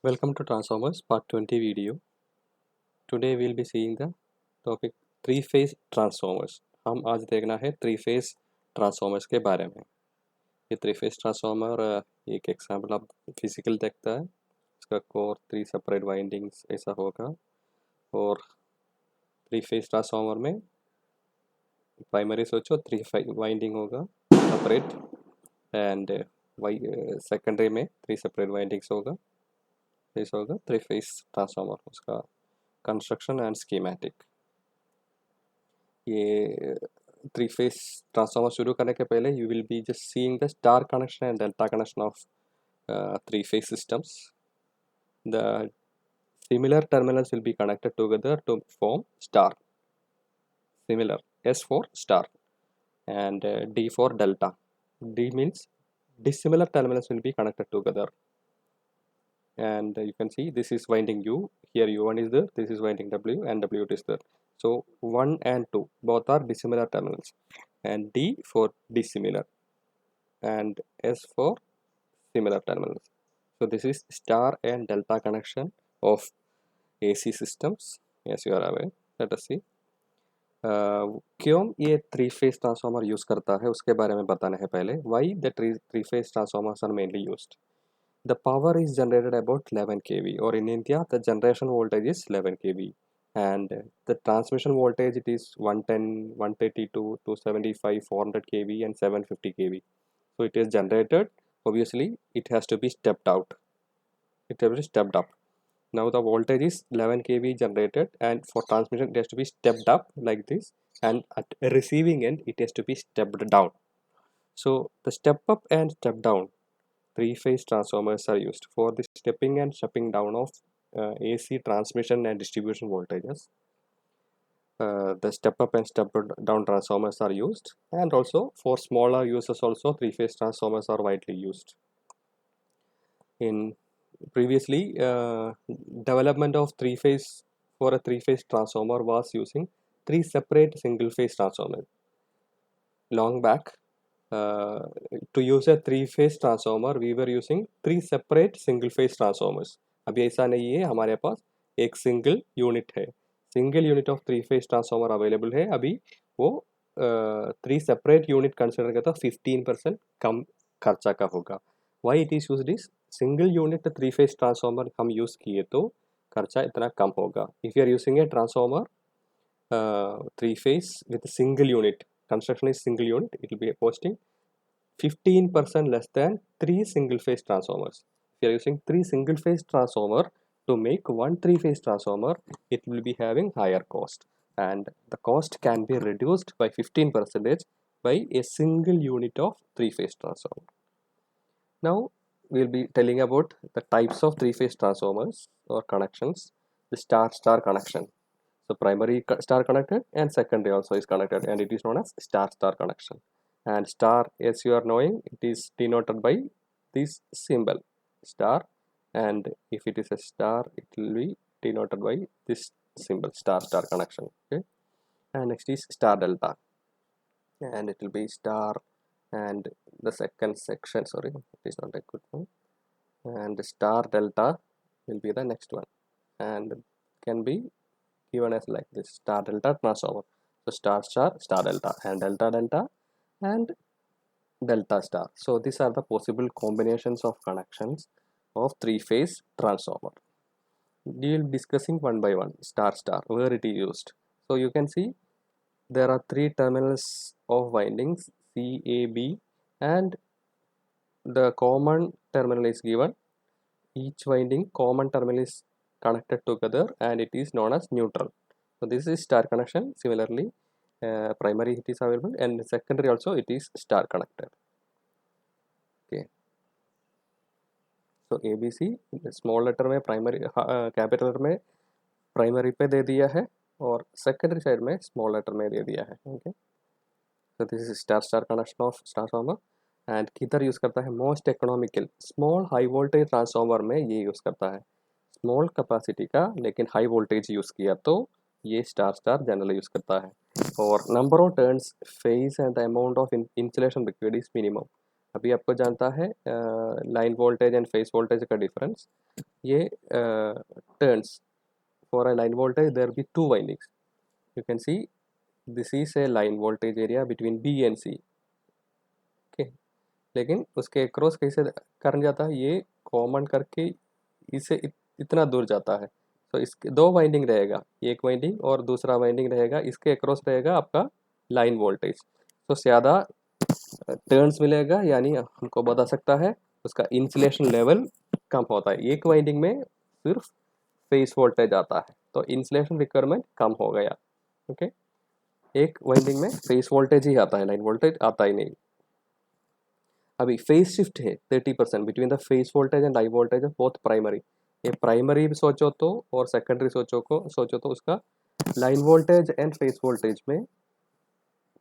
Welcome to Transformers Part 20 video. Today we'll be seeing the topic three phase transformers. हम आज देखना है three phase transformers के बारे में. ये थ्री फेज ट्रांसफॉर्मर एक एग्जाम्पल आप फिजिकल देखता है. इसका कोर थ्री सेपरेट वाइंडिंग्स ऐसा होगा और थ्री फेज ट्रांसफॉर्मर में प्राइमरी सोचो थ्री वाइंडिंग होगा सेपरेट एंड सेकेंडरी में थ्री सेपरेट वाइंडिंग्स होगा. ऐसा होगा थ्री फेज ट्रांसफॉर्मर. उसका कंस्ट्रक्शन एंड स्कीमेटिक. ये थ्री फेज ट्रांसफॉर्मर शुरू करने के पहले you will be just seeing the star connection and delta connection of three phase systems. The similar terminals will be connected together to form star. Similar, S for star and D for delta. D means dissimilar terminals will be connected together. And you can see this is winding U, here U1 is there, this is winding W and W2 is there. So 1 and 2 both are dissimilar terminals, and D for dissimilar and S for similar terminals. So this is star and delta connection of AC systems, as you are aware. Let us see. क्यों ये three phase transformer use करता है उसके बारे में बताना है पहले. Why the three phase transformers are mainly used. The power is generated about 11 kV, or in India the generation voltage is 11 kV, and the transmission voltage it is 110, 132, 275, 400 kV and 750 kV. So it is generated. Obviously it has to be stepped out. It has to be stepped up. Now the voltage is 11 kV generated, and for transmission it has to be stepped up like this, and at receiving end it has to be stepped down. So the step up and step down three-phase transformers are used for the stepping and stepping down of AC transmission and distribution voltages. The step up and step down transformers are used, and also for smaller users also three-phase transformers are widely used. In previously development of three-phase for a three-phase transformer was using three separate single-phase transformers. Long back, to use a three phase transformer we were using three separate single phase transformers. अभी ऐसा नहीं है, हमारे पास एक single unit है. Single unit of three phase transformer available है. अभी वो थ्री सेपरेट यूनिट कंसिडर करता 15% कम खर्चा का होगा. Why it is used is single unit three phase transformer हम यूज़ किए तो खर्चा इतना कम होगा. If you are using a transformer three phase with single unit, construction is single unit, it will be costing 15% less than three single phase transformers. If you are using three single phase transformer to make one three phase transformer, it will be having higher cost, and the cost can be reduced by 15% by a single unit of three phase transformer. Now we will be telling about the types of three phase transformers or connections. The star connection. So primary star connected and secondary also is connected, and it is known as star connection. And star, as you are knowing, it is denoted by this symbol star, and if it is a star it will be denoted by this symbol star connection. Okay, and next is star delta, and it will be star, and the second section, sorry, it is not a good one, and star delta will be the next one, and can be given as like this star delta transformer. So star delta and delta delta and delta star. So these are the possible combinations of connections of three phase transformer. We will be discussing one by one. Star where it is used. So you can see there are three terminals of windings C, A, B, and the common terminal is given. Each winding common terminal is connected together and it is known as neutral. So this is star connection. Similarly, primary it is available, and secondary also it is star connected. Okay. So ABC small letter में primary capital letter में primary पे दे दिया है और secondary side में small letter में दे दिया है. Okay. So this is star connection of transformer, and किधर यूज़ करता है? Most economical small high voltage transformer में ये यूज़ करता है. स्मॉल कैपेसिटी का लेकिन हाई वोल्टेज यूज़ किया तो ये स्टार जनरली यूज़ करता है. और number of turns phase and the amount of insulation required is minimum. अभी आपको जानता है line voltage and phase voltage का डिफरेंस. ये turns for a line voltage there be two windings. You can see this is a line voltage area between B and C. Okay, लेकिन उसके cross कैसे current जाता है, ये common करके इसे इतना दूर जाता है. तो इसके दो वाइंडिंग रहेगा, एक वाइंडिंग और दूसरा वाइंडिंग रहेगा, इसके अक्रॉस रहेगा आपका लाइन वोल्टेज. तो ज़्यादा टर्न्स मिलेगा, यानी हमको बता सकता है उसका इंसुलेशन लेवल कम होता है. एक वाइंडिंग में सिर्फ फेस वोल्टेज आता है, तो इंसुलेशन रिक्वायरमेंट कम हो गया. ओके, एक वाइंडिंग में फेस वोल्टेज ही आता है, लाइन वोल्टेज आता ही नहीं. अभी फेस शिफ्ट है 30% between the phase voltage and line voltage of both primary. ये प्राइमरी सोचो तो और सेकेंडरी सोचो तो उसका line voltage and phase voltage में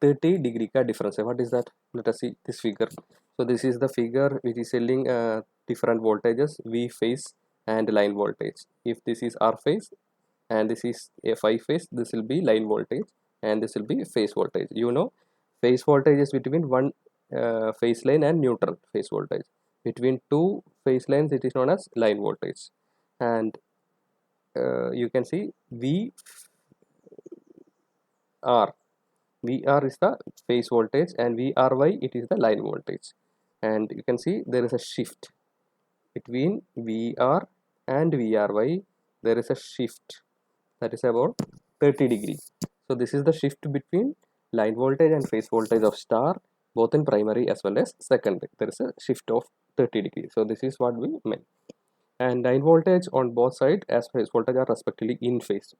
30 डिग्री का डिफरेंस है. What is that? Let us see this figure. So this is the figure which is showing different voltages V phase and line voltage. If this is R phase and this is a phi phase, this will be line voltage and this will be phase voltage. You know, phase voltage is between one phase line and neutral phase voltage. Between two phase lines it is known as line voltage. And you can see VR is the phase voltage and VRY it is the line voltage. And you can see there is a shift between VR and VRY. There is a shift that is about 30 degrees. So this is the shift between line voltage and phase voltage of star, both in primary as well as secondary. There is a shift of 30 degrees. So this is what we meant. And line voltage on both sides as phase voltage are respectively in phase.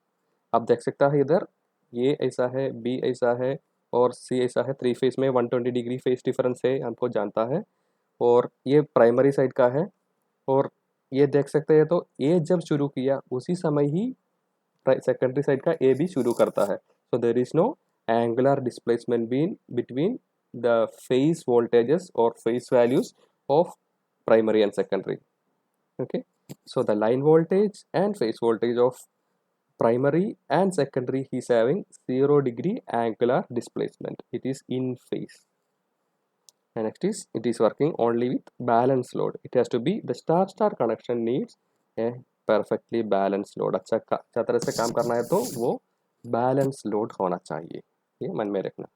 आप देख सकता है इधर ये ऐसा है, B ऐसा है और सी ऐसा है. थ्री फेज में 120 डिग्री फेज डिफरेंस है, हमको जानता है. और ये प्राइमरी साइड का है. और ये देख सकते हैं, तो ए जब शुरू किया उसी समय ही सेकेंडरी साइड का ए भी शुरू करता है. So there is no angular displacement been between the phase voltages और phase values of primary and secondary. Okay, so the line voltage and phase voltage of primary and secondary is having 0 degree angular displacement. It is in phase. And next is it is working only with balance load. It has to be the star connection needs a perfectly balanced load. अच्छा तरह से काम करना है तो वो balance load होना चाहिए, ये मन में रखना.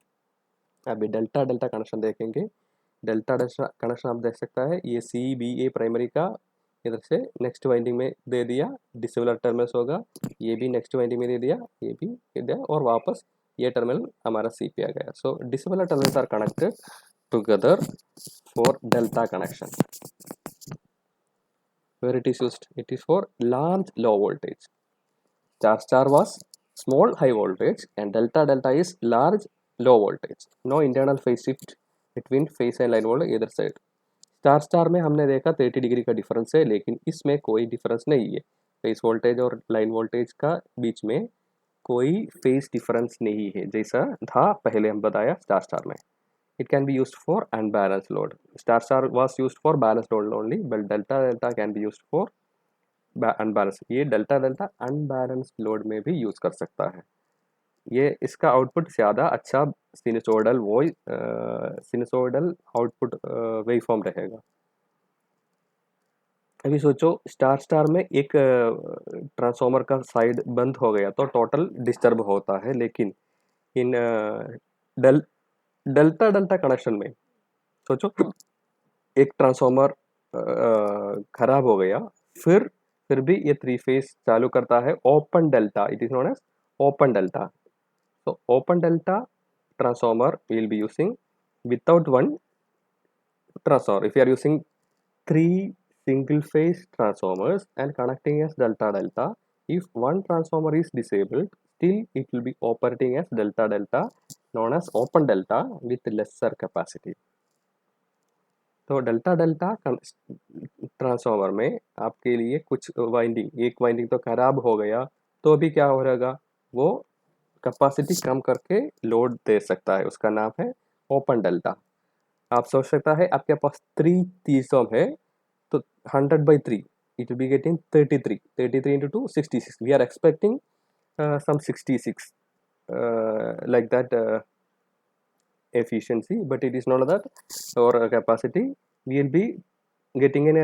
अभी डेल्टा डेल्टा कनेक्शन देखेंगे. डेल्टा डेल्टा कनेक्शन आप देख सकता है, ये सी बी ए प्राइमरी का इधर से नेक्स्ट वाइंडिंग में दे दिया, डिसिमिलर टर्मिनल्स होगा. ये भी नेक्स्ट वाइंडिंग में दे दिया, ये भी दे दिया, और वापस ये टर्मिनल हमारा सी पे आ गया. So dissimilar terminals are connected together for delta connection. Where it is used? It is for large low voltage. Star was small high voltage and delta is large low voltage. No internal phase shift between phase and line voltage either side. Star में हमने देखा 30 degree का difference है, लेकिन इसमें कोई difference नहीं है. फेस वोल्टेज और लाइन वोल्टेज का बीच में कोई फेस डिफरेंस नहीं है, जैसा था पहले हम बताया स्टार में. It can be used for unbalance load. Star was used for balance load only, but delta can be used for unbalance. ये डेल्टा अनबैलेंस लोड में भी यूज कर सकता है. ये इसका आउटपुट ज़्यादा अच्छा सिनुसोइडल आउटपुट वेवफॉर्म रहेगा. अभी सोचो स्टार में एक ट्रांसफार्मर का साइड बंद हो गया तो टोटल डिस्टर्ब होता है, लेकिन इन डेल्टा कनेक्शन में सोचो एक ट्रांसफार्मर खराब हो गया, फिर भी ये थ्री फेज चालू करता है open delta. It is known as open delta. So open delta transformer we will be using without one transformer. If you are using three single phase transformers and connecting as delta, if one transformer is disabled, still it will be operating as delta known as open delta with lesser capacity. तो delta transformer में आपके लिए कुछ एक winding तो खराब हो गया, तो अभी क्या हो रहेगा, वो कैपेसिटी कम करके लोड दे सकता है. उसका नाम है ओपन डेल्टा. आप सोच सकता है आपके पास 3 है तो 100/3 it will be getting 33 into 2 66. We are expecting some 66 like that efficiency, but it is not that, or capacity. We will be getting an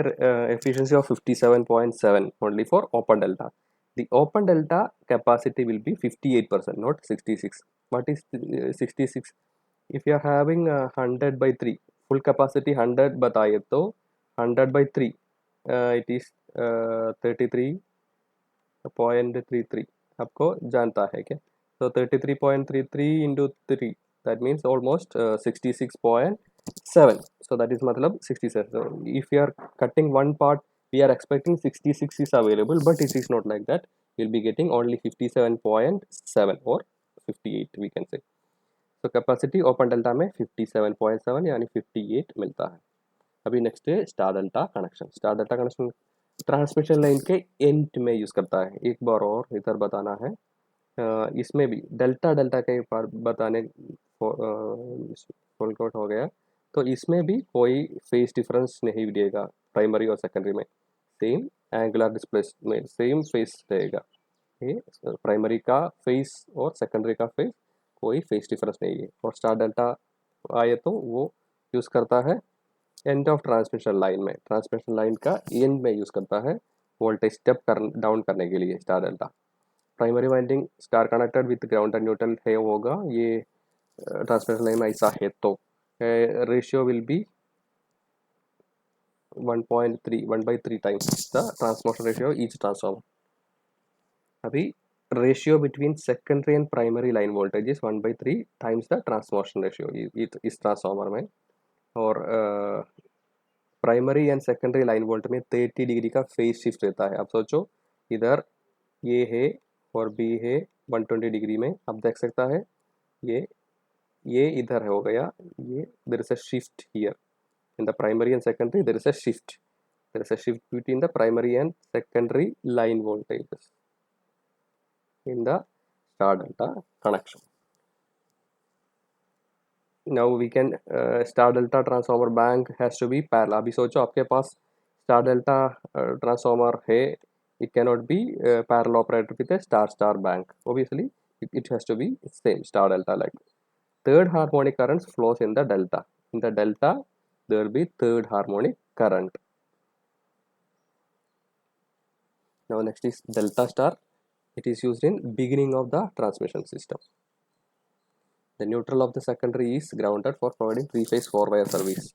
efficiency of 57.7 only for open delta. The open delta capacity will be 58%, not 66. What is 66? If you are having 100 by 3, full capacity 100 बताए तो 100 by 3 it is 33.33 आपको जानता है क्या? So 33.33 into 3, that means almost 66.7. So that is मतलब 67. So if you are cutting one part, we are expecting 66 is available, but it is not like that. You'll be getting only 57.7 or 58 we can say. तो capacity open delta में 57.7 यानी 58 मिलता है। अभी next है star delta connection. Star delta connection transmission line के and में use करता है। एक बार और इधर बताना है, इसमें भी डेल्टा डेल्टा के बार बताने फुल आउट हो गया, तो इसमें भी कोई फेस डिफरेंस नहीं देगा। प्राइमरी और सेकेंडरी में same angular displacement, same face रहेगा। ये प्राइमरी का फेस और सेकेंडरी का फेस कोई फेस डिफरेंस नहीं है। और स्टार डेल्टा आए तो वो यूज़ करता है एंड ऑफ ट्रांसमिशन लाइन में, ट्रांसमिशन लाइन का एंड में यूज़ करता है वोल्टेज स्टेप डाउन करने के लिए star delta. Primary winding star connected with ground and neutral है होगा, ये ट्रांसमिशन लाइन में ऐसा है तो ratio will be 1.3 times the transmission ratio each transformer. अभी ratio between secondary and primary line voltage is 1/3 times the transformation ratio इस transformer में। और primary and secondary line volt में 30 डिग्री का फेज शिफ्ट रहता है। अब सोचो इधर ये है और बी है 120 डिग्री में, अब देख सकता है ये इधर हो गया, ये there is a shift here in the primary and secondary, there is a shift, there is a shift between the primary and secondary line voltages in the star delta connection. Now we can star delta transformer bank has to be parallel. अभी सोचो आपके पास star delta transformer है, it cannot be parallel operated with a star star bank. Obviously it has to be same star delta, like third harmonic currents flows in the delta. In the delta there will be third harmonic current. Now next is delta star. It is used in beginning of the transmission system. The neutral of the secondary is grounded for providing three-phase four-wire service.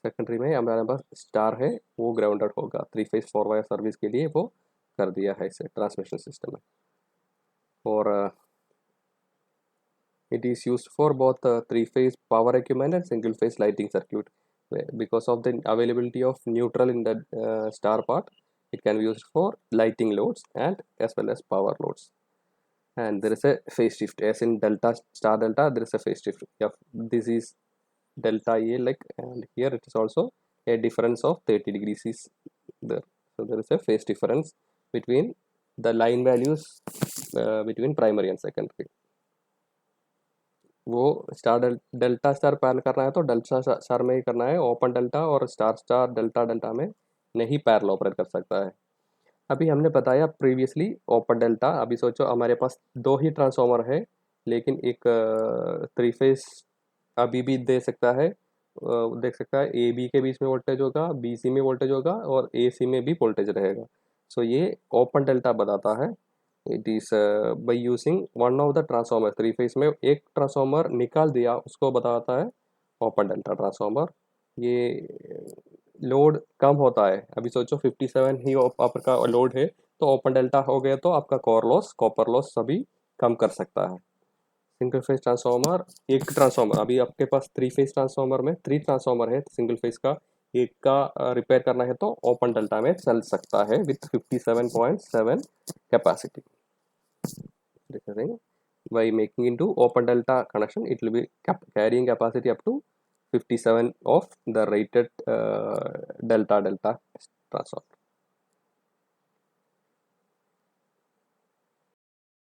Secondary में हमारे पास star है, वो grounded होगा, three phase four wire service के लिए वो कर दिया है इसे ट्रांसमिशन सिस्टम में। और it is used for both three phase power equipment and single phase lighting circuit. Because of the availability of neutral in the star part, it can be used for lighting loads and as well as power loads. And there is a phase shift, as in delta star delta there is a phase shift. Yeah, this is delta A, like, and here it is also a difference of 30 degrees is there. So there is a phase difference between the line values between primary and secondary. वो star delta star parallel करना है तो delta star में ही करना है, open delta और star star delta delta में नहीं पैरेलल ऑपरेट कर सकता है। अभी हमने बताया प्रीवियसली ओपन डेल्टा। अभी सोचो हमारे पास दो ही ट्रांसफार्मर है, लेकिन एक थ्री फेज अभी भी दे सकता है, देख सकता है ए बी के बीच में वोल्टेज होगा, बी सी में वोल्टेज होगा और ए सी में भी वोल्टेज रहेगा। सो ये ओपन डेल्टा बताता है। It is by using one of the transformer, three phase में एक ट्रांसफार्मर निकाल दिया उसको बताता है ओपन डेल्टा ट्रांसफार्मर। ये लोड कम होता है, अभी सोचो 57 ही आपका लोड है तो ओपन डेल्टा हो गया तो आपका कोर लॉस कॉपर लॉस सभी कम कर सकता है। सिंगल फेज ट्रांसफार्मर, एक ट्रांसफार्मर, अभी आपके पास थ्री फेज ट्रांसफार्मर में थ्री ट्रांसफार्मर है सिंगल फेज का, एक का रिपेयर करना है तो ओपन डेल्टा में चल सकता है with 57.7 capacity. By making into open delta connection, it will be carrying capacity up to 57 of the rated delta delta transformer.